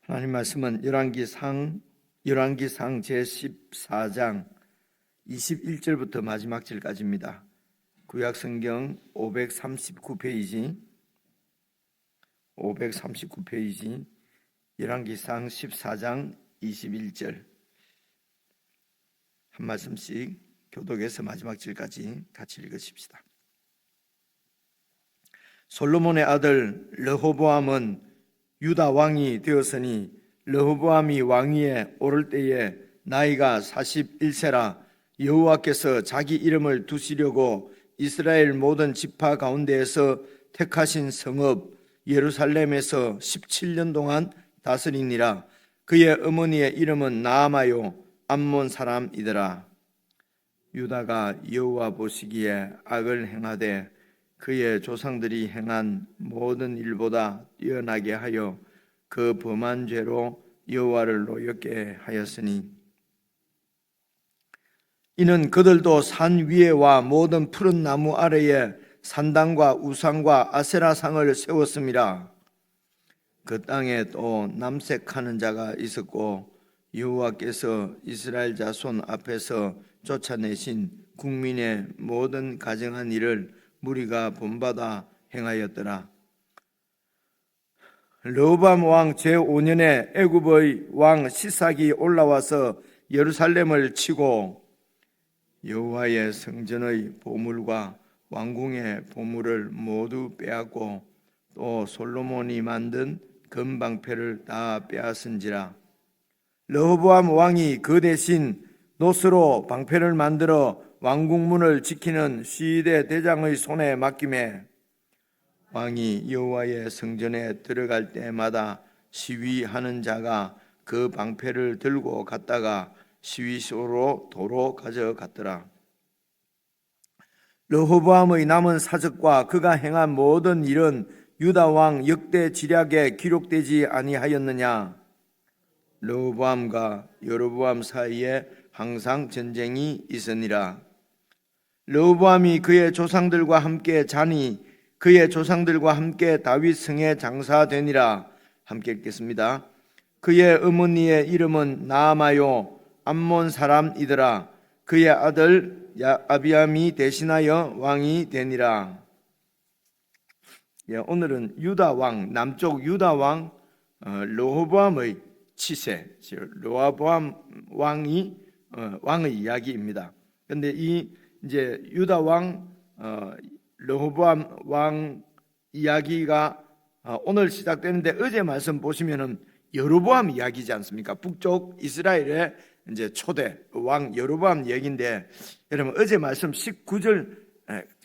하나님 말씀은 열왕기상 제14장 21절부터 마지막 절까지입니다. 구약성경 539페이지 열왕기상 14장 21절 한 말씀씩 교독해서 마지막 절까지 같이 읽으십시다. 솔로몬의 아들 르호보암은 유다 왕이 되었으니 르호보암이 왕위에 오를 때에 나이가 41세라 여호와께서 자기 이름을 두시려고 이스라엘 모든 지파 가운데에서 택하신 성읍 예루살렘에서 17년 동안 다스리니라. 그의 어머니의 이름은 나아마요 암몬 사람이더라. 유다가 여호와 보시기에 악을 행하되 그의 조상들이 행한 모든 일보다 뛰어나게 하여 그 범한 죄로 여호와를 노엽게 하였으니 이는 그들도 산 위에와 모든 푸른 나무 아래에 산당과 우상과 아세라상을 세웠음이라. 그 땅에 또 남색하는 자가 있었고 여호와께서 이스라엘 자손 앞에서 쫓아내신 국민의 모든 가증한 일을 무리가 본받아 행하였더라. 르호보암 왕 제5년에 애굽의 왕 시삭이 올라와서 예루살렘을 치고 여호와의 성전의 보물과 왕궁의 보물을 모두 빼앗고 또 솔로몬이 만든 금방패를 다 빼앗은지라. 르호보암 왕이 그 대신 노스로 방패를 만들어 왕궁문을 지키는 시대 대장의 손에 맡기매 왕이 여호와의 성전에 들어갈 때마다 시위하는 자가 그 방패를 들고 갔다가 시위소로 도로 가져갔더라. 르호보암의 남은 사적과 그가 행한 모든 일은 유다 왕 역대 지략에 기록되지 아니하였느냐? 르호보암과 여로보암 사이에 항상 전쟁이 있으니라. 르호보암이 그의 조상들과 함께 자니 그의 조상들과 함께 다윗 성에 장사되니라. 함께 읽겠습니다. 그의 어머니의 이름은 나아마요 암몬 사람이더라. 그의 아들 아비암이 대신하여 왕이 되니라. 오늘은 유다 왕, 남쪽 유다 왕 르호보암의 치세, 르호보암 왕의 이야기입니다. 그런데 이제 유다 왕 르호보암 왕 이야기가 오늘 시작되는데 어제 말씀 보시면은 여로보암 이야기지 않습니까? 북쪽 이스라엘의 이제 초대 왕 여로보암 얘기인데 여러분 어제 말씀 19절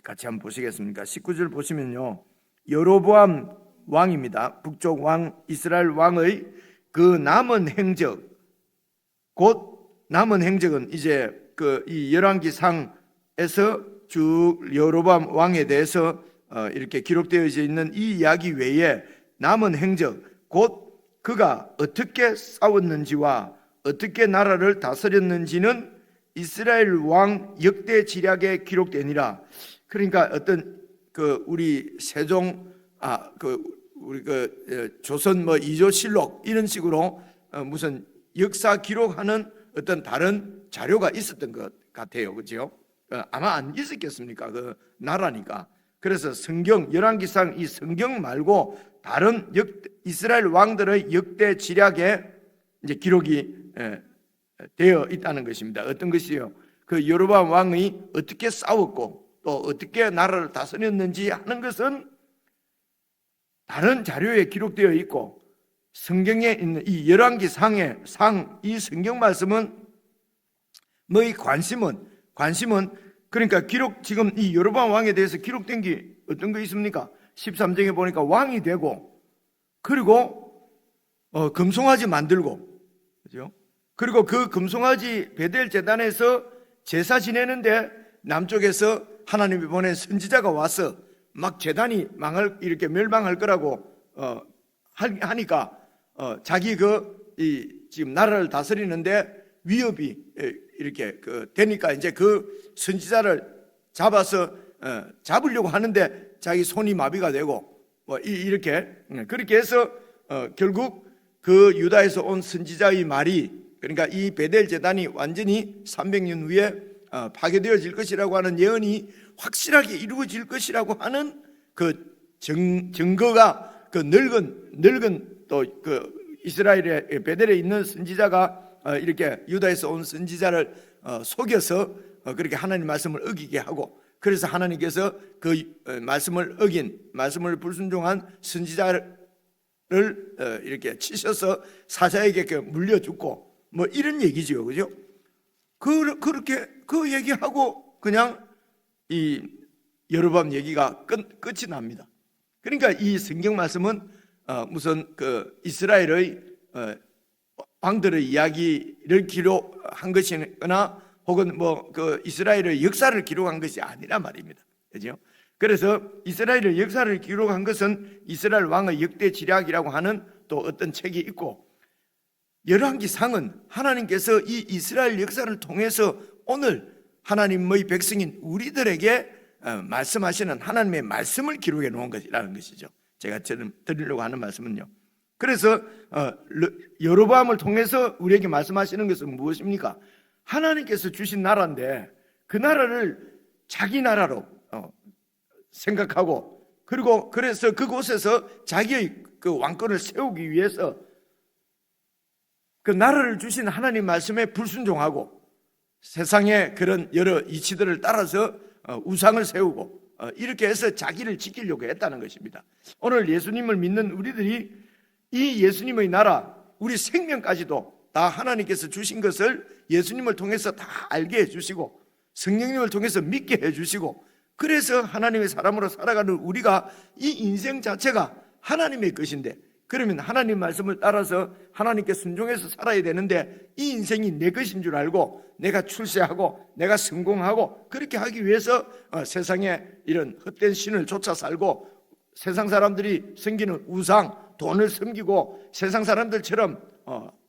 같이 한번 보시겠습니까? 19절 보시면요. 여로보암 왕입니다. 북쪽 왕 이스라엘 왕의 그 남은 행적, 곧 남은 행적은 이제 이 열왕기상에서 쭉 여로보암 왕에 대해서 이렇게 기록되어 있는 이 이야기 외에 남은 행적, 곧 그가 어떻게 싸웠는지와 어떻게 나라를 다스렸는지는 이스라엘 왕 역대 지략에 기록되니라. 그러니까 어떤 우리 세종 우리 조선 이조실록 이런 식으로 무슨 역사 기록하는 어떤 다른 자료가 있었던 것 같아요. 그렇죠? 아마 안 있었겠습니까? 그 나라니까. 그래서 성경 열왕기상 이 성경 말고 다른 이스라엘 왕들의 역대 지략에 이제 기록이 되어 있다는 것입니다. 어떤 것이요? 그 여로보암 왕이 어떻게 싸웠고 또 어떻게 나라를 다스렸는지 하는 것은 다른 자료에 기록되어 있고 성경에 있는 이 열왕기상의 이 성경 말씀은 너희 관심은 그러니까 지금 이 여로보암 왕에 대해서 기록된 게 어떤 거 있습니까? 13장에 보니까 왕이 되고 그리고 금송아지 만들고 그죠? 그리고 그 금송아지 베델 제단에서 제사 지내는데 남쪽에서 하나님이 보낸 선지자가 와서 막 제단이 이렇게 멸망할 거라고 하니까 자기 지금 나라를 다스리는데 위협이 이렇게 되니까 이제 그 선지자를 잡아서 잡으려고 하는데 자기 손이 마비가 되고 이렇게 그렇게 해서 결국 그 유다에서 온 선지자의 말이, 그러니까 이 베델 제단이 완전히 300년 후에 파괴되어질 것이라고 하는 예언이 확실하게 이루어질 것이라고 하는 그 증거가 그 늙은 또 그 이스라엘의 베델에 있는 선지자가 이렇게 유다에서 온 선지자를 속여서 그렇게 하나님 말씀을 어기게 하고, 그래서 하나님께서 그 말씀을 어긴, 말씀을 불순종한 선지자를 이렇게 치셔서 사자에게 물려 죽고 뭐 이런 얘기지요, 그죠? 그렇게 그 얘기하고 그냥 이 여로보암 얘기가 끝이 납니다. 그러니까 이 성경 말씀은 무슨 그 이스라엘의 왕들의 이야기를 기록한 것이거나 혹은 뭐 그 이스라엘의 역사를 기록한 것이 아니라 말입니다. 그죠? 그래서 이스라엘의 역사를 기록한 것은 이스라엘 왕의 역대 지략이라고 하는 또 어떤 책이 있고, 열왕기상은 하나님께서 이 이스라엘 역사를 통해서 오늘 하나님의 백성인 우리들에게 말씀하시는 하나님의 말씀을 기록해 놓은 것이라는 것이죠. 제가 드리려고 하는 말씀은요. 그래서 여로보암을 통해서 우리에게 말씀하시는 것은 무엇입니까? 하나님께서 주신 나라인데 그 나라를 자기 나라로 생각하고, 그리고 그래서 그곳에서 자기의 그 왕권을 세우기 위해서 그 나라를 주신 하나님 말씀에 불순종하고 세상의 그런 여러 이치들을 따라서 우상을 세우고 이렇게 해서 자기를 지키려고 했다는 것입니다. 오늘 예수님을 믿는 우리들이 이 예수님의 나라, 우리 생명까지도 다 하나님께서 주신 것을 예수님을 통해서 다 알게 해주시고 성령님을 통해서 믿게 해주시고, 그래서 하나님의 사람으로 살아가는 우리가 이 인생 자체가 하나님의 것인데, 그러면 하나님 말씀을 따라서 하나님께 순종해서 살아야 되는데 이 인생이 내 것인 줄 알고 내가 출세하고 내가 성공하고 그렇게 하기 위해서 세상에 이런 헛된 신을 쫓아 살고 세상 사람들이 섬기는 우상, 돈을 섬기고 세상 사람들처럼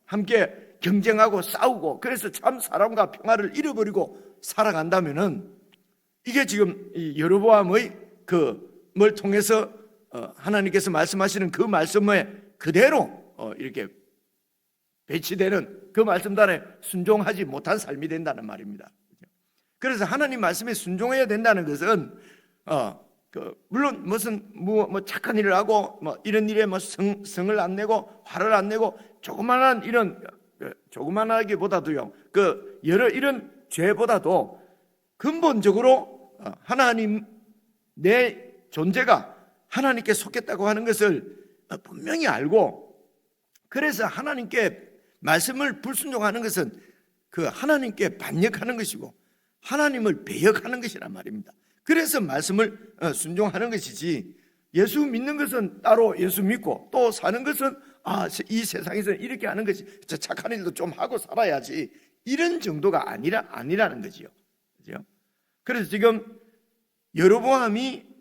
함께 경쟁하고 싸우고, 그래서 참 사람과 평화를 잃어버리고 살아간다면은 이게 지금 이 여로보암의 뭘 통해서 하나님께서 말씀하시는 그 말씀에 그대로 이렇게 배치되는 그 말씀단에 순종하지 못한 삶이 된다는 말입니다. 그래서 하나님 말씀에 순종해야 된다는 것은 물론 무슨 뭐 착한 일을 하고 뭐 이런 일에 뭐 성을 안 내고 화를 안 내고 조그만한 이런 조그만하기보다도요, 그 여러 이런 죄보다도 근본적으로 하나님 내 존재가 하나님께 속했다고 하는 것을 분명히 알고, 그래서 하나님께 말씀을 불순종하는 것은 그 하나님께 반역하는 것이고 하나님을 배역하는 것이란 말입니다. 그래서 말씀을 순종하는 것이지, 예수 믿는 것은 따로 예수 믿고 또 사는 것은 이 세상에서 이렇게 하는 것이 착한 일도 좀 하고 살아야지, 이런 정도가 아니라는 거지요. 그죠? 그래서 지금 여로보암이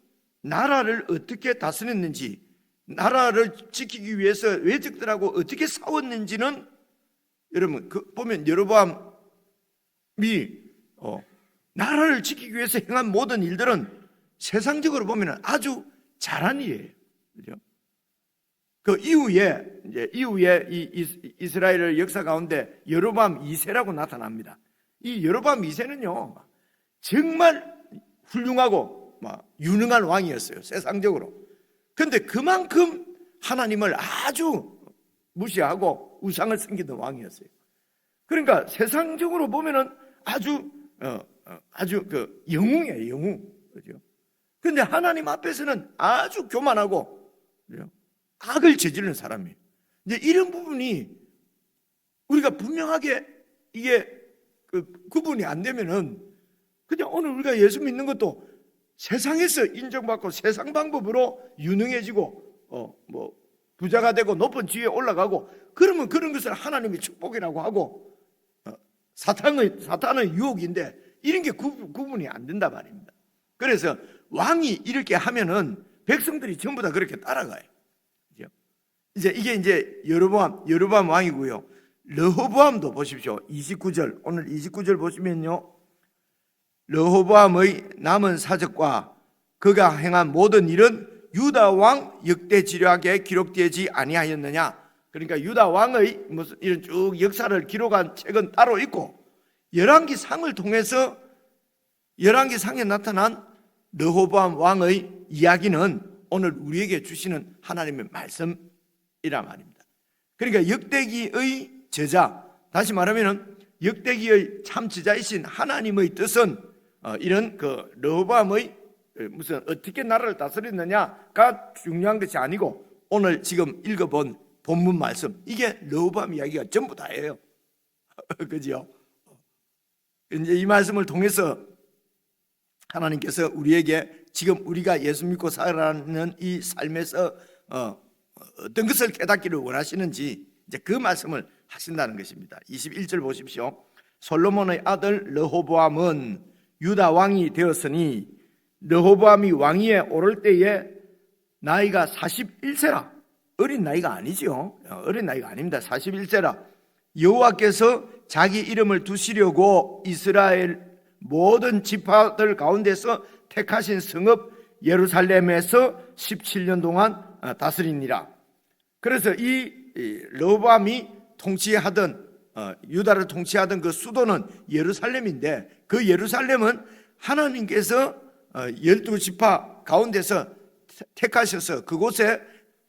나라를 어떻게 다스렸는지, 나라를 지키기 위해서 외적들하고 어떻게 싸웠는지는 여러분 보면 여로보암이 나라를 지키기 위해서 행한 모든 일들은 세상적으로 보면 아주 잘한 일이에요. 그죠? 그 이후에 이 이스라엘의 역사 가운데 여로보암 2세라고 나타납니다. 이 여로보암 2세는요 정말 훌륭하고 유능한 왕이었어요, 세상적으로. 그런데 그만큼 하나님을 아주 무시하고 우상을 섬기던 왕이었어요. 그러니까 세상적으로 보면은 아주 그 영웅이에요, 영웅. 그죠? 그런데 하나님 앞에서는 아주 교만하고, 그죠? 악을 저지르는 사람이에요. 이제 이런 부분이 우리가 분명하게 이게 구분이 안 되면은 그냥 오늘 우리가 예수 믿는 것도 세상에서 인정받고 세상 방법으로 유능해지고 뭐 부자가 되고 높은 지위에 올라가고, 그러면 그런 것을 하나님의 축복이라고 하고 사탄의 유혹인데, 이런 게 구분이 안 된다 말입니다. 그래서 왕이 이렇게 하면은 백성들이 전부 다 그렇게 따라가요. 그죠? 이게 여로보암 왕이고요. 르호보암도 보십시오. 29절, 오늘 29절 보시면요, 르호보암의 남은 사적과 그가 행한 모든 일은 유다 왕 역대 지략에 기록되지 아니하였느냐? 그러니까 유다 왕의 무슨 이런 쭉 역사를 기록한 책은 따로 있고, 열왕기상을 통해서 열왕기상에 나타난 르호보암 왕의 이야기는 오늘 우리에게 주시는 하나님의 말씀이라 말입니다. 그러니까 역대기의 저자, 다시 말하면 역대기의 참 저자이신 하나님의 뜻은 이런 그 르호보암의 무슨 어떻게 나라를 다스렸느냐가 중요한 것이 아니고, 오늘 지금 읽어본 본문 말씀, 이게 르호보암 이야기가 전부 다예요. 그죠? 이제 이 말씀을 통해서 하나님께서 우리에게 지금 우리가 예수 믿고 살아가는 이 삶에서 어떤 것을 깨닫기를 원하시는지 이제 그 말씀을 하신다는 것입니다. 21절 보십시오. 솔로몬의 아들 르호보암은 유다 왕이 되었으니 르호보암이 왕위에 오를 때에 나이가 41세라. 어린 나이가 아니죠. 어린 나이가 아닙니다. 41세라. 여호와께서 자기 이름을 두시려고 이스라엘 모든 지파들 가운데서 택하신 성읍 예루살렘에서 17년 동안 다스리니라. 그래서 이 르호보암이 통치하던 유다를 통치하던 그 수도는 예루살렘인데, 그 예루살렘은 하나님께서 12지파 가운데서 택하셔서 그곳에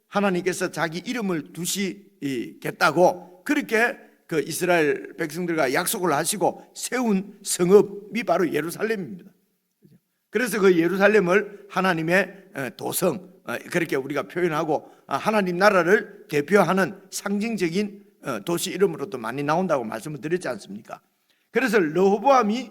하나님께서 자기 이름을 두시겠다고 그렇게 그 이스라엘 백성들과 약속을 하시고 세운 성읍이 바로 예루살렘입니다. 그래서 그 예루살렘을 하나님의 도성, 그렇게 우리가 표현하고 하나님 나라를 대표하는 상징적인 도시 이름으로도 많이 나온다고 말씀을 드렸지 않습니까? 그래서 르호보암이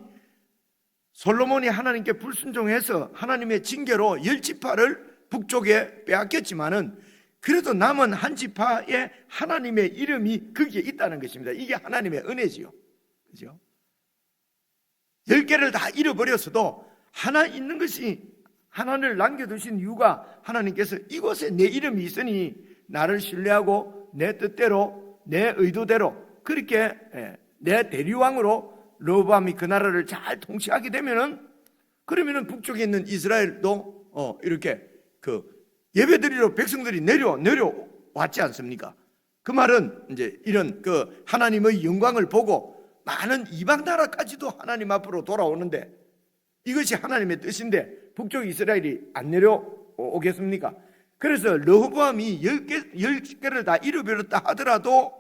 솔로몬이 하나님께 불순종해서 하나님의 징계로 10지파를 북쪽에 빼앗겼지만은 그래도 남은 한 지파에 하나님의 이름이 거기에 있다는 것입니다. 이게 하나님의 은혜지요. 그죠? 10개를 다 잃어버렸어도 하나 있는 것이, 하나를 남겨두신 이유가 하나님께서 이곳에 내 이름이 있으니 나를 신뢰하고 내 뜻대로 내 의도대로 그렇게 내 대리왕으로 르호보암이 그 나라를 잘 통치하게 되면은, 그러면은 북쪽에 있는 이스라엘도 이렇게 그 예배드리러 백성들이 내려왔지 않습니까? 그 말은 이제 이런 그 하나님의 영광을 보고 많은 이방 나라까지도 하나님 앞으로 돌아오는데, 이것이 하나님의 뜻인데 북쪽 이스라엘이 안 내려오겠습니까? 그래서 르호보암이 10개를 다 잃어버렸다 하더라도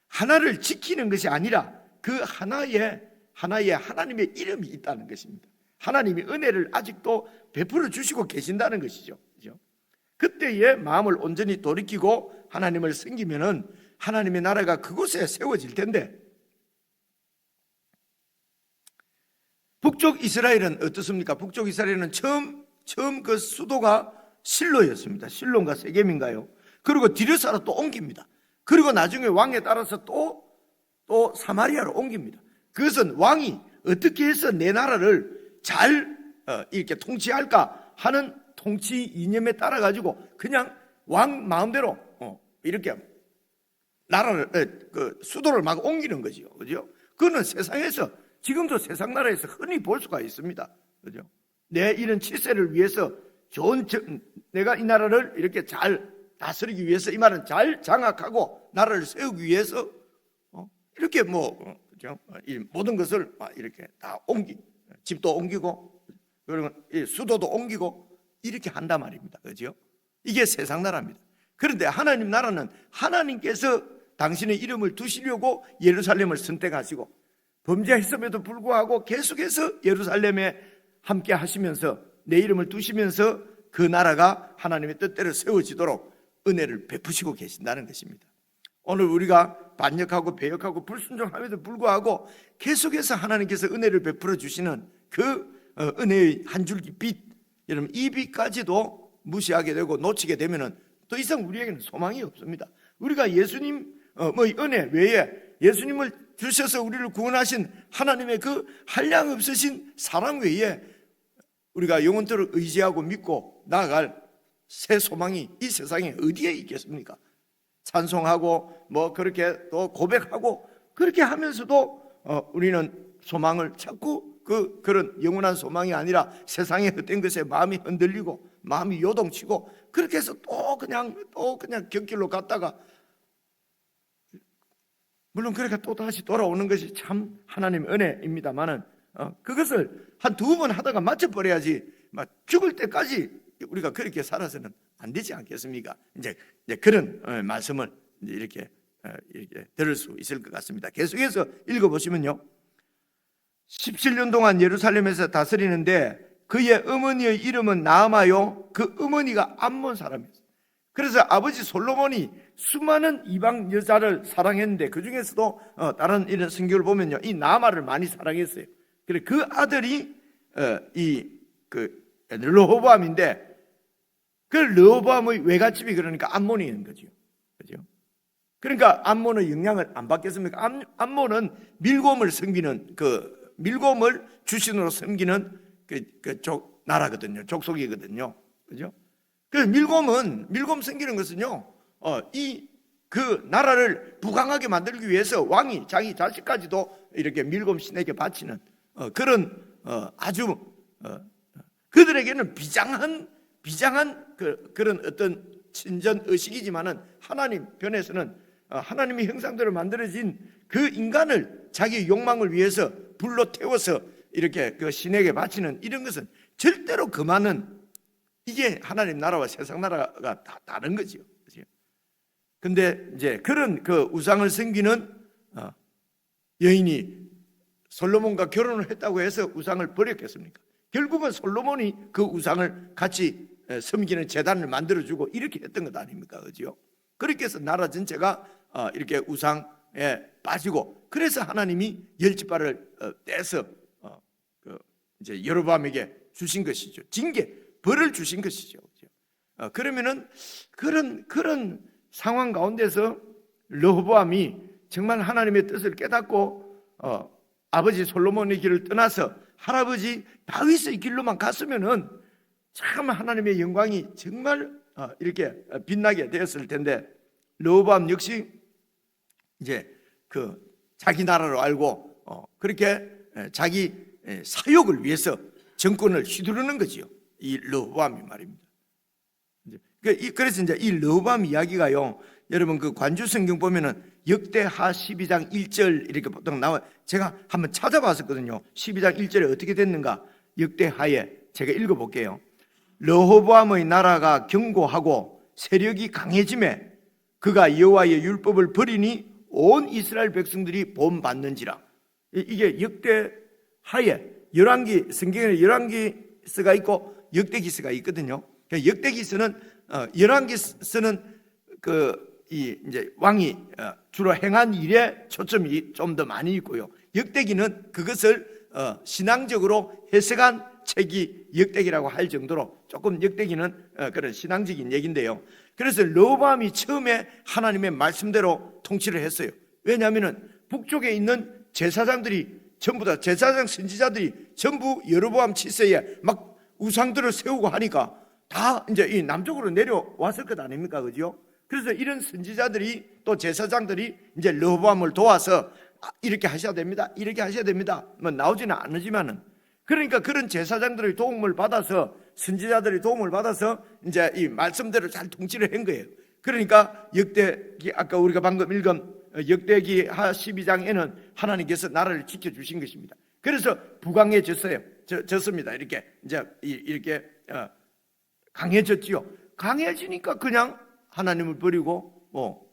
하나를 지키는 것이 아니라 그 하나에 하나님의 이름이 있다는 것입니다. 하나님이 은혜를 아직도 베풀어 주시고 계신다는 것이죠. 그죠? 그때의 마음을 온전히 돌이키고 하나님을 섬기면은 하나님의 나라가 그곳에 세워질 텐데, 북쪽 이스라엘은 어떻습니까? 북쪽 이스라엘은 처음 그 수도가 실로였습니다. 실로인가 세겜인가요? 그리고 디르사로 또 옮깁니다. 그리고 나중에 왕에 따라서 또 사마리아로 옮깁니다. 그것은 왕이 어떻게 해서 내 나라를 잘 이렇게 통치할까 하는 통치 이념에 따라 가지고 그냥 왕 마음대로 이렇게 나라를 그 수도를 막 옮기는 거죠. 그죠? 그거는 세상에서, 지금도 세상 나라에서 흔히 볼 수가 있습니다. 그죠? 내 이런 치세를 위해서 내가 이 나라를 이렇게 잘 다스리기 위해서, 이 말은 잘 장악하고 나라를 세우기 위해서 이렇게 그죠? 이 모든 것을 이렇게 다 집도 옮기고 그리고 수도도 옮기고 이렇게 한단 말입니다. 그죠? 이게 세상 나라입니다. 그런데 하나님 나라는 하나님께서 당신의 이름을 두시려고 예루살렘을 선택하시고 범죄했음에도 불구하고 계속해서 예루살렘에 함께 하시면서 내 이름을 두시면서 그 나라가 하나님의 뜻대로 세워지도록 은혜를 베푸시고 계신다는 것입니다. 오늘 우리가 반역하고 배역하고 불순종함에도 불구하고 계속해서 하나님께서 은혜를 베풀어 주시는 그 은혜의 한 줄기 빛, 여러분 이 빛까지도 무시하게 되고 놓치게 되면은 더 이상 우리에게는 소망이 없습니다. 우리가 예수님의 은혜 외에, 예수님을 주셔서 우리를 구원하신 하나님의 그 한량 없으신 사랑 외에 우리가 영원토록 의지하고 믿고 나아갈 새 소망이 이 세상에 어디에 있겠습니까? 찬송하고 그렇게 또 고백하고 그렇게 하면서도 우리는 소망을 찾고 그런 영원한 소망이 아니라 세상의 헛된 것에 마음이 흔들리고 마음이 요동치고 그렇게 해서 또 그냥 곁길로 갔다가 물론 그러니까 또 다시 돌아오는 것이 참 하나님의 은혜입니다만은 그것을 한 두 번 하다가 맞춰버려야지 막 죽을 때까지 우리가 그렇게 살아서는 안 되지 않겠습니까? 이제 그런 말씀을 이렇게 들을 수 있을 것 같습니다. 계속해서 읽어보시면요, 17년 동안 예루살렘에서 다스리는데 그의 어머니의 이름은 나아마요, 그 어머니가 암몬 사람이었어요. 그래서 아버지 솔로몬이 수많은 이방 여자를 사랑했는데 그 중에서도 다른 이런 성경을 보면요, 이 나아마를 많이 사랑했어요. 그래 그 아들이 르호보암인데 그 르호보암의 외갓집이 그러니까 암몬인 거죠. 그죠? 그러니까 암몬의 영향을 안 받겠습니까? 암몬은 밀곰을 섬기는 밀곰을 주신으로 섬기는 나라거든요. 족속이거든요. 그죠? 그 밀곰 섬기는 것은요, 그 나라를 부강하게 만들기 위해서 왕이 자기 자식까지도 이렇게 밀곰 신에게 바치는 그런 아주 그들에게는 비장한 그런 어떤 친전 의식이지만은 하나님 편에서는 하나님의 형상대로 만들어진 그 인간을 자기 욕망을 위해서 불로 태워서 이렇게 그 신에게 바치는 이런 것은 절대로 그만은 이게 하나님 나라와 세상 나라가 다 다른 거죠. 근데 이제 그런 그 우상을 섬기는 여인이 솔로몬과 결혼을 했다고 해서 우상을 버렸겠습니까? 결국은 솔로몬이 그 우상을 같이 섬기는 제단을 만들어주고 이렇게 했던 것 아닙니까? 그죠? 그렇게 해서 나라 전체가 이렇게 우상에 빠지고, 그래서 하나님이 열지파를 떼서 이제 여로보암에게 주신 것이죠. 징계, 벌을 주신 것이죠. 그러면은 그런 상황 가운데서 르호보암이 정말 하나님의 뜻을 깨닫고 아버지 솔로몬의 길을 떠나서 할아버지 다윗의 길로만 갔으면은 참 하나님의 영광이 정말 이렇게 빛나게 되었을 텐데, 르호보암 역시 이제 자기 나라로 알고 그렇게 자기 사욕을 위해서 정권을 휘두르는 거지요. 이 르호보암이 말입니다. 그래서 이제 이 르호보암 이야기가요, 여러분 그 관주 성경 보면은 역대하 12장 1절 이렇게 보통 나와. 제가 한번 찾아봤었거든요. 12장 1절에 어떻게 됐는가? 역대하에 제가 읽어볼게요. 르호보암의 나라가 견고하고 세력이 강해짐에 그가 여호와의 율법을 버리니 온 이스라엘 백성들이 본받는지라. 이게 역대하에 열왕기, 성경에 열왕기서가 있고 역대기서가 있거든요. 역대기서는 열왕기서는 이제 왕이 주로 행한 일에 초점이 좀 더 많이 있고요. 역대기는 그것을 신앙적으로 해석한 책이 역대기라고 할 정도로 조금 역대기는 그런 신앙적인 얘기인데요. 그래서 르호보암이 처음에 하나님의 말씀대로 통치를 했어요. 왜냐하면 북쪽에 있는 제사장들이 전부 다 제사장 선지자들이 전부 여로보암 치세에 막 우상들을 세우고 하니까 다 이제 이 남쪽으로 내려왔을 것 아닙니까? 그죠? 그래서 이런 선지자들이 또 제사장들이 이제 르호보암을 도와서 이렇게 하셔야 됩니다. 이렇게 하셔야 됩니다. 뭐 나오지는 않지만은, 그러니까 그런 제사장들의 도움을 받아서, 선지자들의 도움을 받아서 이제 이 말씀대로 잘 통치를 한 거예요. 그러니까 역대기, 아까 우리가 방금 읽은 역대기 하 12장에는 하나님께서 나라를 지켜주신 것입니다. 그래서 부강해졌습니다. 이렇게 강해졌지요. 강해지니까 그냥 하나님을 버리고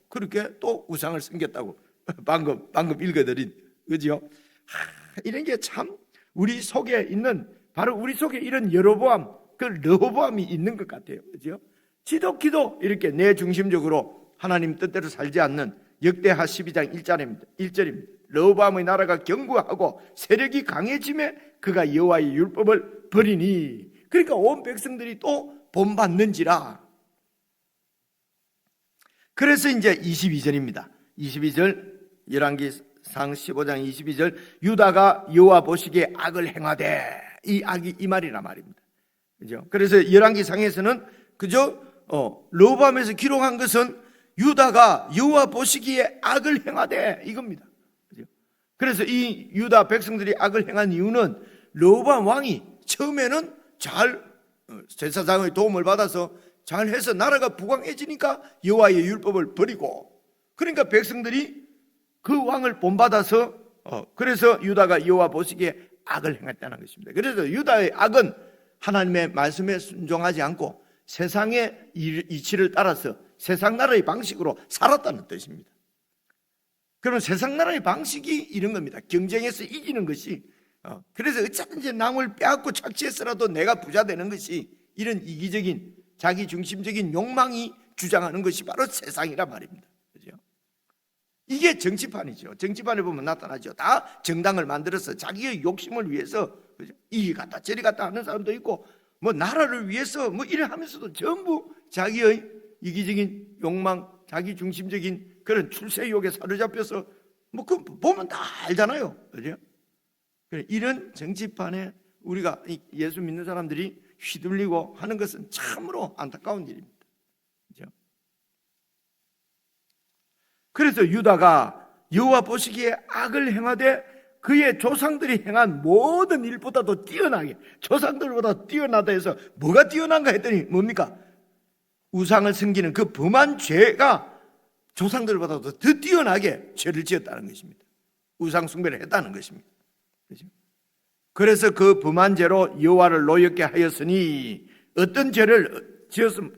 그렇게 또 우상을 섬겼다고 방금 읽어드린 그죠? 이런 게 참 우리 속에 있는, 바로 우리 속에 이런 여로보암, 그 르호보암이 있는 것 같아요. 그죠? 지독히도 이렇게 내 중심적으로 하나님 뜻대로 살지 않는 역대하 12장 1절입니다. 르호보암의 나라가 견고하고 세력이 강해짐에 그가 여호와의 율법을 버리니, 그러니까 온 백성들이 또 본받는지라. 그래서 이제 22절입니다. 22절, 열왕기상 15장 22절, 유다가 여호와 보시기에 악을 행하되, 이 악이 이 말이란 말입니다. 그죠? 그래서 열왕기상에서는 그저 르호보암에서 기록한 것은 유다가 여호와 보시기에 악을 행하되 이겁니다. 그죠? 그래서 이 유다 백성들이 악을 행한 이유는 르호보암 왕이 처음에는 잘 제사장의 도움을 받아서 잘해서 나라가 부강해지니까 여호와의 율법을 버리고, 그러니까 백성들이 그 왕을 본받아서 그래서 유다가 여호와 보시기에 악을 행했다는 것입니다. 그래서 유다의 악은 하나님의 말씀에 순종하지 않고 세상의 이치를 따라서 세상 나라의 방식으로 살았다는 뜻입니다. 그러면 세상 나라의 방식이 이런 겁니다. 경쟁에서 이기는 것이 그래서 어쨌든지 남을 빼앗고 착취해서라도 내가 부자 되는 것이 이런 이기적인 자기 중심적인 욕망이 주장하는 것이 바로 세상이란 말입니다. 그죠? 이게 정치판이죠. 정치판에 보면 나타나죠. 다 정당을 만들어서 자기의 욕심을 위해서 그죠? 이리 갔다 저리 갔다 하는 사람도 있고 뭐 나라를 위해서 뭐 이래 하면서도 전부 자기의 이기적인 욕망, 자기 중심적인 그런 출세욕에 사로잡혀서 뭐 그 보면 다 알잖아요. 그죠? 이런 정치판에 우리가 예수 믿는 사람들이 휘둘리고 하는 것은 참으로 안타까운 일입니다. 그죠? 그래서 유다가 여호와 보시기에 악을 행하되 그의 조상들이 행한 모든 일보다도 뛰어나게 조상들보다 뛰어나다 해서 뭐가 뛰어난가 했더니 뭡니까? 우상을 섬기는 그 범한 죄가 조상들보다도 더 뛰어나게 죄를 지었다는 것입니다. 우상 숭배를 했다는 것입니다. 그렇죠? 그래서 그 범한 죄로 여호와를 노엽게 하였으니 어떤 죄를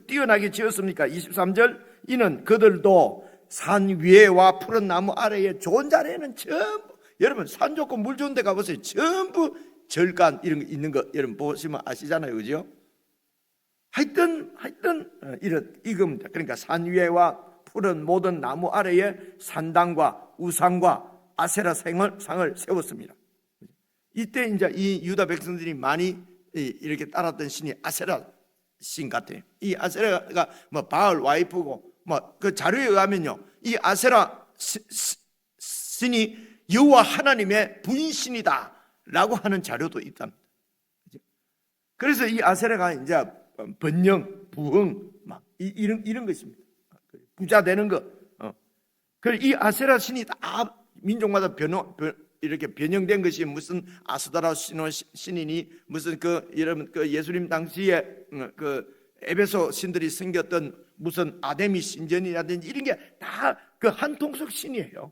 뛰어나게 지었습니까? 23절 이는 그들도 산 위에와 푸른 나무 아래에 좋은 자리에는 전부 여러분 산 좋고 물 좋은 데 가보세요. 전부 절간 이런 거 있는 거 여러분 보시면 아시잖아요. 그죠? 하여튼 이런 이겁니다. 그러니까 산 위에와 푸른 모든 나무 아래에 산당과 우상과 아세라 상을 세웠습니다. 이때 이제 이 유다 백성들이 많이 이렇게 따랐던 신이 아세라 신 같아요. 이 아세라가 뭐 바알 와이프고 뭐 그 자료에 의하면요, 이 아세라 신이 여호와 하나님의 분신이다라고 하는 자료도 있답니다. 그래서 이 아세라가 이제 번영, 부흥 막 이런 것입니다. 부자 되는 거. 그래서 이 아세라 신이 다 민족마다 이렇게 변형된 것이 무슨 아스다라 신이니 무슨 여러분 예수님 당시에 그 에베소 신들이 생겼던 무슨 아데미 신전이라든지 이런 게 다 그 한통속 신이에요.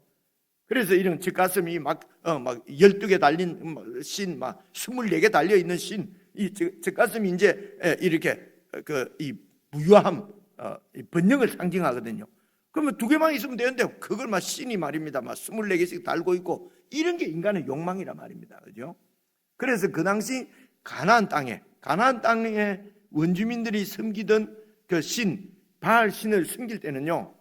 그래서 이런 젖가슴이 막 12개 달린 신, 막 24개 달려 있는 신, 이 젖가슴이 이제 이렇게 이 부유함, 이 번영을 상징하거든요. 그러면 2개만 있으면 되는데 그걸 막 신이 말입니다. 막 24개씩 달고 있고 이런 게 인간의 욕망이란 말입니다. 그죠? 그래서 그 당시 가나안 땅에 원주민들이 섬기던 그 신, 바알 신을 섬길 때는요,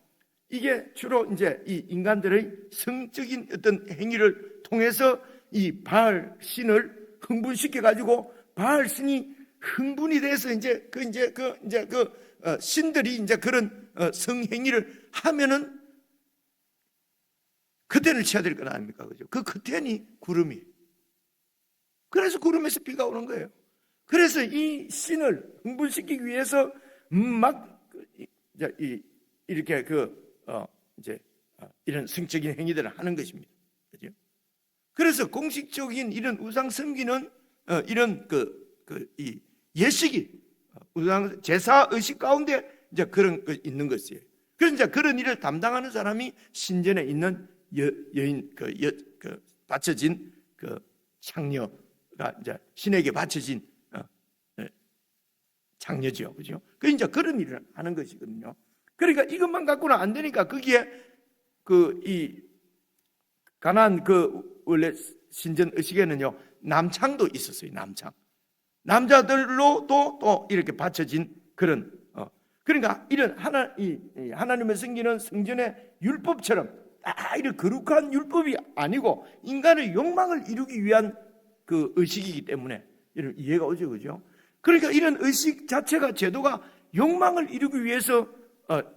이게 주로 이제 이 인간들의 성적인 어떤 행위를 통해서 이 바알 신을 흥분시켜 가지고 바알 신이 흥분이 돼서 이제 신들이 이제 그런 성행위를 하면은 그때를 쳐야 될 건 아닙니까? 그죠? 그 그때니 구름이. 그래서 구름에서 비가 오는 거예요. 그래서 이 신을 흥분시키기 위해서 이렇게 이런 성적인 행위들을 하는 것입니다. 그죠? 그래서 공식적인 이런 우상 섬기는 이런 이 예식이 우상 제사 의식 가운데 이제 그런 거 있는 것이에요. 그래서 이제 그런 일을 담당하는 사람이 신전에 있는 여인 바쳐진 창녀가 이제 신에게 바쳐진 창녀죠, 그죠? 그 이제 그런 일을 하는 것이거든요. 그러니까 이것만 갖고는 안 되니까 거기에 이 가나안 원래 신전 의식에는요 남창도 있었어요. 남창 남자들로도 또 이렇게 바쳐진 그런 그러니까 이런 하나님을 섬기는 성전의 율법처럼 이런 거룩한 율법이 아니고 인간의 욕망을 이루기 위한 그 의식이기 때문에 이런 이해가 오죠, 그죠? 그러니까 이런 의식 자체가 제도가 욕망을 이루기 위해서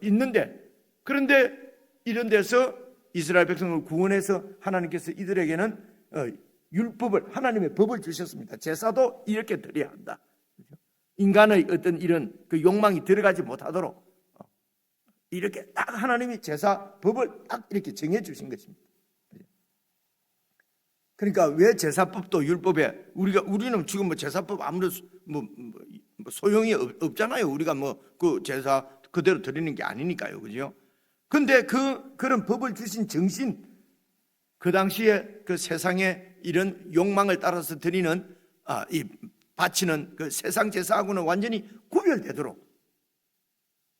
있는데 그런데 이런 데서 이스라엘 백성을 구원해서 하나님께서 이들에게는 율법을 하나님의 법을 주셨습니다. 제사도 이렇게 드려야 한다. 인간의 어떤 이런 그 욕망이 들어가지 못하도록 이렇게 딱 하나님이 제사 법을 딱 이렇게 정해 주신 것입니다. 그러니까 왜 제사법도 율법에 우리는 지금 뭐 제사법 아무런 소용이 없잖아요. 우리가 그 제사 그대로 드리는 게 아니니까요, 그죠? 근데 그런 법을 주신 정신 그 당시에 그 세상의 이런 욕망을 따라서 드리는 이 바치는 그 세상 제사하고는 완전히 구별되도록,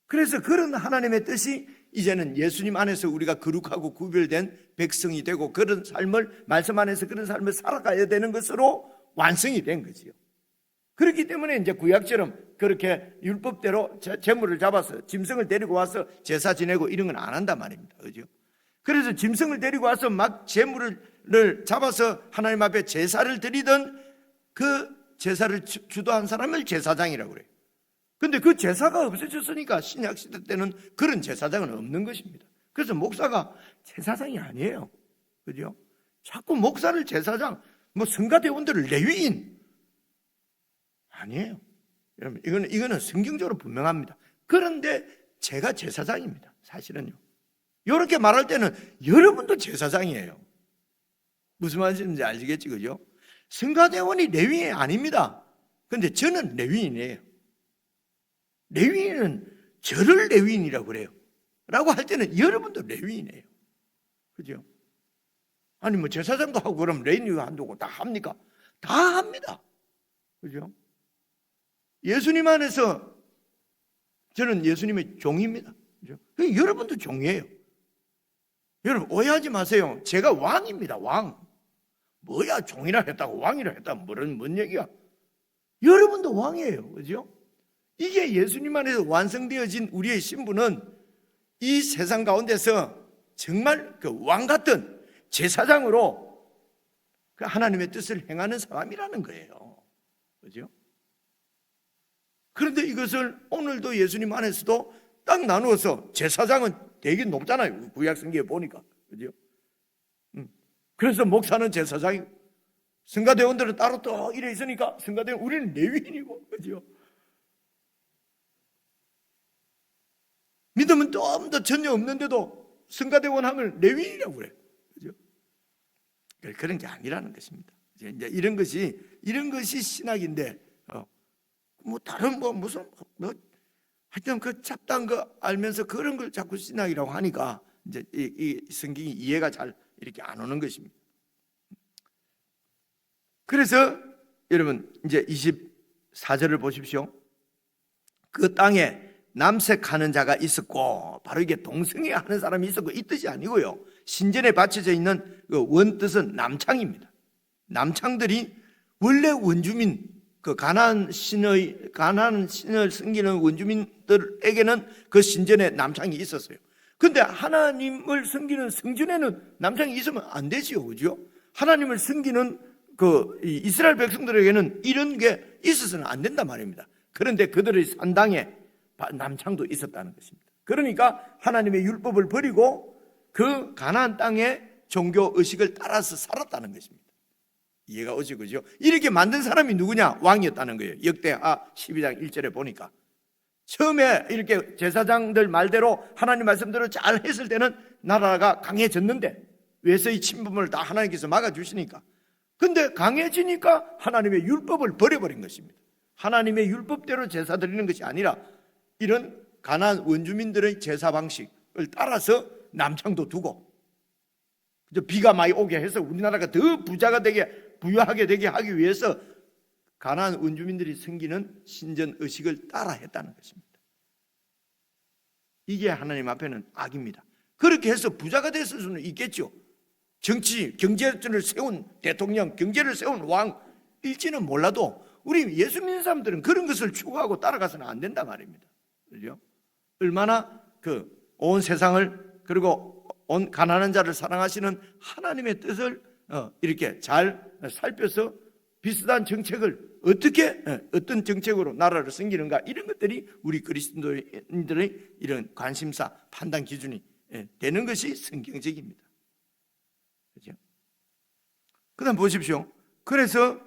그래서 그런 하나님의 뜻이 이제는 예수님 안에서 우리가 거룩하고 구별된 백성이 되고 그런 삶을, 말씀 안에서 그런 삶을 살아가야 되는 것으로 완성이 된 거지요. 그렇기 때문에 이제 구약처럼 그렇게 율법대로 제물을 잡아서 짐승을 데리고 와서 제사 지내고 이런 건 안 한단 말입니다. 그죠? 그래서 짐승을 데리고 와서 막 제물을 잡아서 하나님 앞에 제사를 드리던 그 제사를 주도한 사람을 제사장이라고 그래요. 근데 그 제사가 없어졌으니까 신약 시대 때는 그런 제사장은 없는 것입니다. 그래서 목사가 제사장이 아니에요. 그죠? 자꾸 목사를 제사장, 성가대원들을 레위인 아니에요. 여러분, 이거는 성경적으로 분명합니다. 그런데 제가 제사장입니다. 사실은요. 이렇게 말할 때는 여러분도 제사장이에요. 무슨 말인지 아시겠지, 그죠? 성가대원이 레위인이 아닙니다. 근데 저는 레위인이에요. 레위인은 저를 레위인이라고 그래요. 라고 할 때는 여러분도 레위인이에요. 그죠? 아니, 제사장도 하고 그럼 레위인도 안 두고 다 합니까? 다 합니다. 그죠? 예수님 안에서 저는 예수님의 종입니다. 그죠? 여러분도 종이에요. 여러분, 오해하지 마세요. 제가 왕입니다. 왕. 뭐야, 종이라 했다고 왕이라 했다고 뭔 얘기야? 여러분도 왕이에요. 그죠? 이게 예수님 안에서 완성되어진 우리의 신분은 이 세상 가운데서 정말 그 왕 같은 제사장으로 그 하나님의 뜻을 행하는 사람이라는 거예요. 그죠? 그런데 이것을 오늘도 예수님 안에서도 딱 나누어서 제사장은 되게 높잖아요. 구약 성경에 보니까. 그죠? 그래서 목사는 제사장이고 성가대원들은 따로 또 이래 있으니까 성가대원, 우리는 레위인이고. 그죠? 믿음은 좀 더 전혀 없는데도 성가대원 하면 레위인이라고 그래요. 그죠? 그런 게 아니라는 것입니다. 이제 이런 것이 신학인데, 다른 하여튼 그 잡다한 거 알면서 그런 걸 자꾸 신학이라고 하니까 이제 이 성경이 이해가 잘 이렇게 안 오는 것입니다. 그래서 여러분 이제 24절을 보십시오. 그 땅에 남색하는 자가 있었고, 바로 이게 동성애 하는 사람이 있었고, 이 뜻이 아니고요. 신전에 바쳐져 있는 그 원뜻은 남창입니다. 남창들이 원래 원주민, 그 가나안 신을 섬기는 원주민들에게는 그 신전에 남창이 있었어요. 근데 하나님을 섬기는 성전에는 남창이 있으면 안 되지요. 그죠? 하나님을 섬기는 그 이스라엘 백성들에게는 이런 게 있어서는 안 된단 말입니다. 그런데 그들의 산당에 남창도 있었다는 것입니다. 그러니까 하나님의 율법을 버리고 그 가나안 땅의 종교 의식을 따라서 살았다는 것입니다. 이해가 오지, 그죠? 이렇게 만든 사람이 누구냐? 왕이었다는 거예요. 역대하 12장 1절에 보니까 처음에 이렇게 제사장들 말대로 하나님 말씀대로 잘 했을 때는 나라가 강해졌는데 외세의 침범을 다 하나님께서 막아주시니까, 근데 강해지니까 하나님의 율법을 버려버린 것입니다. 하나님의 율법대로 제사 드리는 것이 아니라 이런 가나안 원주민들의 제사 방식을 따라서 남창도 두고, 비가 많이 오게 해서 우리나라가 더 부자가 되게, 부유하게 되게 하기 위해서 가나안 원주민들이 섬기는 신전 의식을 따라 했다는 것입니다. 이게 하나님 앞에는 악입니다. 그렇게 해서 부자가 됐을 수는 있겠죠. 정치, 경제를 세운 대통령, 경제를 세운 왕일지는 몰라도 우리 예수 믿는 사람들은 그런 것을 추구하고 따라가서는 안 된단 말입니다. 그죠? 얼마나 온 세상을, 그리고 온 가난한 자를 사랑하시는 하나님의 뜻을 이렇게 잘 살펴서 비슷한 정책을 어떤 정책으로 나라를 섬기는가, 이런 것들이 우리 그리스도인들의 이런 관심사, 판단 기준이 되는 것이 성경적입니다. 그죠? 그 다음 보십시오. 그래서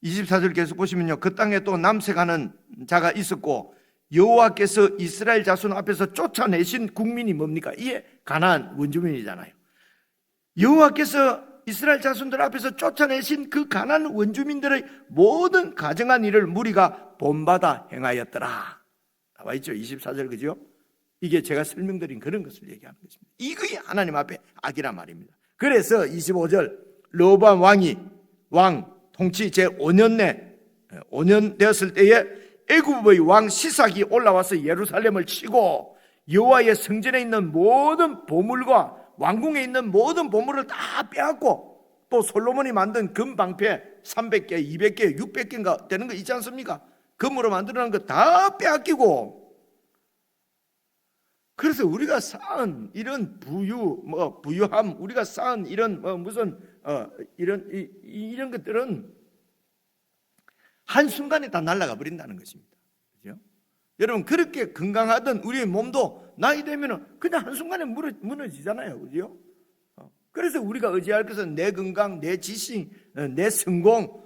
24절 계속 보시면요, 그 땅에 또 남색하는 자가 있었고 여호와께서 이스라엘 자손 앞에서 쫓아내신 국민이 뭡니까? 이게 가나안 원주민이잖아요. 여호와께서 이스라엘 자손들 앞에서 쫓아내신 그 가나안 원주민들의 모든 가정한 일을 무리가 본받아 행하였더라. 나와 있죠, 24절. 그죠? 이게 제가 설명드린 그런 것을 얘기하는 것입니다. 이것이 하나님 앞에 악이란 말입니다. 그래서 25절 르호보암 왕이 왕 통치 제5년 내 5년 되었을 때에 애굽의 왕 시삭이 올라와서 예루살렘을 치고 여호와의 성전에 있는 모든 보물과 왕궁에 있는 모든 보물을 다 빼앗고, 또 솔로몬이 만든 금 방패 300개, 200개, 600개인가 되는 거 있지 않습니까? 금으로 만들어놓은 거 다 빼앗기고, 그래서 우리가 쌓은 이런 부유함, 우리가 쌓은 이런 이런 것들은 한순간에 다 날아가 버린다는 것입니다. 그죠? 여러분, 그렇게 건강하던 우리의 몸도 나이 되면 그냥 한순간에 무너지잖아요. 그죠? 그래서 우리가 의지할 것은 내 건강, 내 지식, 내 성공,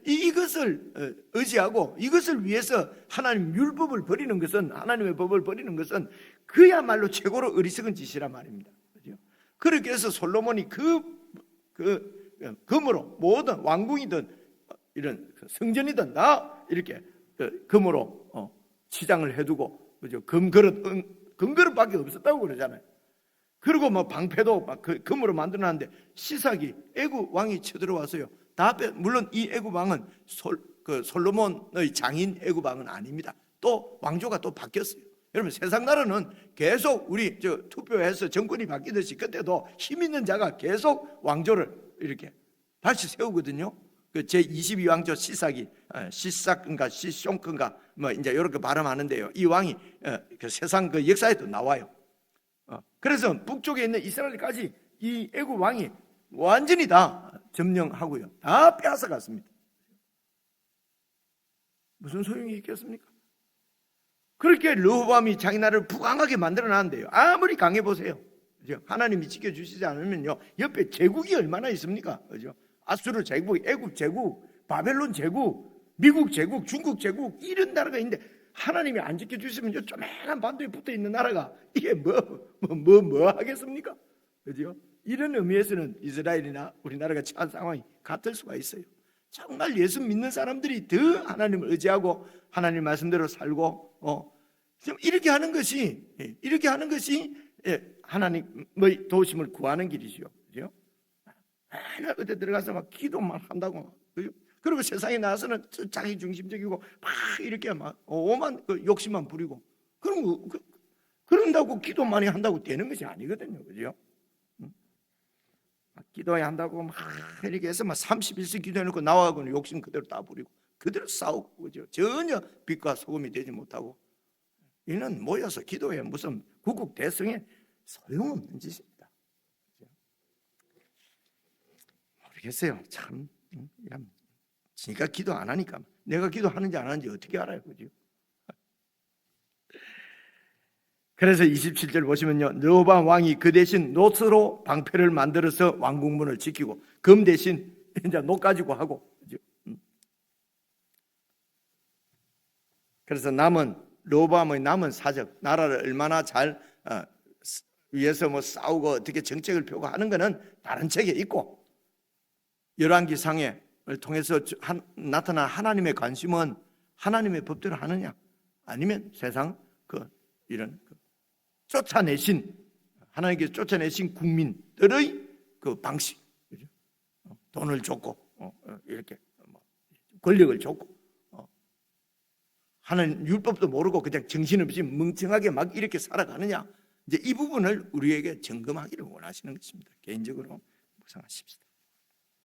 이것을 의지하고, 이것을 위해서 하나님 율법을 버리는 것은, 하나님의 법을 버리는 것은 그야말로 최고로 어리석은 짓이란 말입니다. 그죠? 그렇게 해서 솔로몬이 금으로 모든 왕궁이든 이런 성전이든 다 이렇게 금으로 치장을 해두고, 그죠? 금그릇밖에 없었다고 그러잖아요. 그리고 뭐 방패도 막 금으로 만들어놨는데 시삭이 애굽 왕이 쳐들어와서요, 물론 이 애굽 왕은 솔로몬의 장인 애굽 왕은 아닙니다. 또 왕조가 또 바뀌었어요. 여러분, 세상 나라는 계속 우리 투표해서 정권이 바뀌듯이 그때도 힘 있는 자가 계속 왕조를 이렇게 다시 세우거든요. 그 제22왕조 시삭인가 시숑크인가 뭐 이제 이렇게 발음하는데요, 이 왕이 그 세상 그 역사에도 나와요. 그래서 북쪽에 있는 이스라엘까지 이 애굽 왕이 완전히 다 점령하고요, 다 빼앗아 갔습니다. 무슨 소용이 있겠습니까? 그렇게 르호보암이 자기 나라를 부강하게 만들어놨는데요, 아무리 강해 보세요, 그죠? 하나님이 지켜주시지 않으면요, 옆에 제국이 얼마나 있습니까? 그죠? 아수르 제국, 애굽 제국, 바벨론 제국, 미국 제국, 중국 제국, 이런 나라가 있는데 하나님이 안 지켜주시면 조그만한 반도에 붙어 있는 나라가 이게 뭐 하겠습니까? 그죠? 이런 의미에서는 이스라엘이나 우리나라가 처한 상황이 같을 수가 있어요. 정말 예수 믿는 사람들이 더 하나님을 의지하고 하나님 말씀대로 살고 이렇게 하는 것이 하나님의 도우심을 구하는 길이죠. 그죠? 맨날 어디 들어가서 막 기도만 한다고. 그죠? 그리고 세상에 나와서는 자기 중심적이고 막 이렇게 막 오만 욕심만 부리고, 그런다고 기도 많이 한다고 되는 것이 아니거든요. 그죠? 기도해야 한다고 막 이렇게 해서 막 31세 기도해놓고 나와가고는 욕심 그대로 다 부리고 그대로 싸우고, 그죠? 전혀 빛과 소금이 되지 못하고, 이는 모여서 기도해 무슨 구국 대성에 소용없는 짓입니다. 모르겠어요. 참 지가 기도 안 하니까 내가 기도하는지 안 하는지 어떻게 알아요? 그죠? 그래서 27절 보시면요, 르호보암 왕이 그 대신 놋으로 방패를 만들어서 왕궁문을 지키고 금 대신 이제 놋 가지고 하고, 그죠? 그래서 르호보암의 남은 사적, 나라를 얼마나 잘 위해서 뭐 싸우고 어떻게 정책을 펴고 하는 것은 다른 책에 있고, 열왕기상을 통해서 나타난 하나님의 관심은 하나님의 법대로 하느냐, 아니면 세상 이런 쫓아내신, 하나님께서 쫓아내신 국민들의 그 방식, 그죠? 돈을 줬고 이렇게 권력을 줬고 하나님 율법도 모르고 그냥 정신없이 멍청하게 막 이렇게 살아가느냐, 이제 이 부분을 우리에게 점검하기를 원하시는 것입니다. 개인적으로 묵상하십시다.